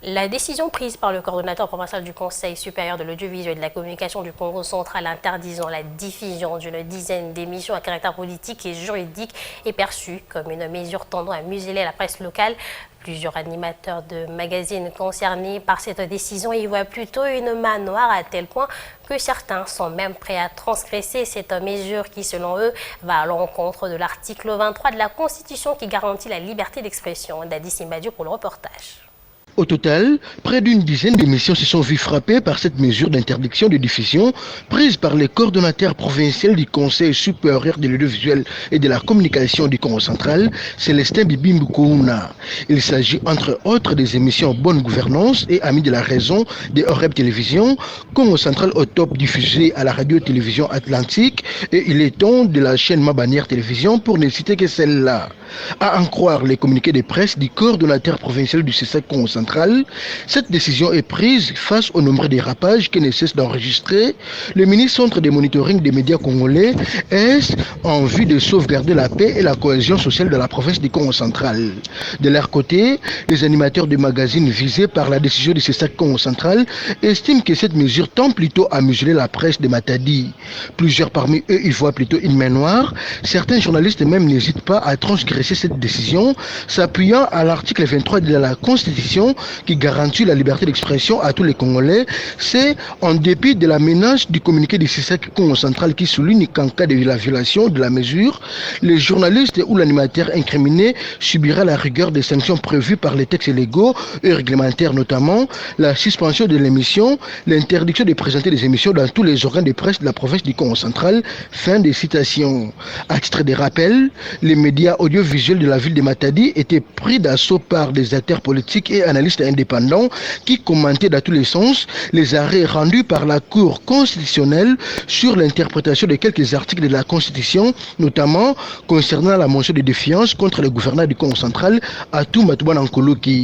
La décision prise par le coordonnateur provincial du Conseil supérieur de l'audiovisuel et de la communication du Congo central interdisant la diffusion d'une dizaine d'émissions à caractère politique et juridique est perçue comme une mesure tendant à museler la presse locale. Plusieurs animateurs de magazines concernés par cette décision y voient plutôt une main noire à tel point que certains sont même prêts à transgresser cette mesure qui, selon eux, va à l'encontre de l'article 23 de la Constitution qui garantit la liberté d'expression. Dadi Simbadiou pour le reportage. Au total, près d'une dizaine d'émissions se sont vues frappées par cette mesure d'interdiction de diffusion prise par les coordonnateurs provinciaux du Conseil supérieur de l'audiovisuel et de la communication du Congo central, Célestin Bibimbukouna. Il s'agit entre autres des émissions Bonne Gouvernance et Amis de la Raison de Oreb Télévision, Congo central au top diffusé à la radio-télévision Atlantique et Il est temps de la chaîne Mabanière Télévision pour ne citer que celle-là. À en croire les communiqués de presse du coordonnateur provincial du CSAC Congo central, cette décision est prise face au nombre de dérapages que ne cesse d'enregistrer le ministre de monitoring des médias congolais est en vue de sauvegarder la paix et la cohésion sociale de la province du Congo central. De leur côté, les animateurs de magazines visés par la décision du CSAC Congo central estiment que cette mesure tend plutôt à museler la presse de Matadi. Plusieurs parmi eux y voient plutôt une main noire. Certains journalistes même n'hésitent pas à transgresser cette décision, s'appuyant à l'article 23 de la Constitution qui garantit la liberté d'expression à tous les Congolais. C'est en dépit de la menace du communiqué du CSAC Congo central qui souligne qu'en cas de la violation de la mesure, les journalistes ou l'animateur incriminé subira la rigueur des sanctions prévues par les textes légaux et réglementaires, notamment la suspension de l'émission, l'interdiction de présenter des émissions dans tous les organes de presse de la province du Congo central. Fin des citations. À titre de rappel, les médias audiovisuels de la ville de Matadi étaient pris d'assaut par des acteurs politiques et analystes indépendants qui commentaient dans tous les sens les arrêts rendus par la Cour constitutionnelle sur l'interprétation de quelques articles de la Constitution, notamment concernant la motion de défiance contre le gouverneur du Congo central, Atou Matouban Nkoloki.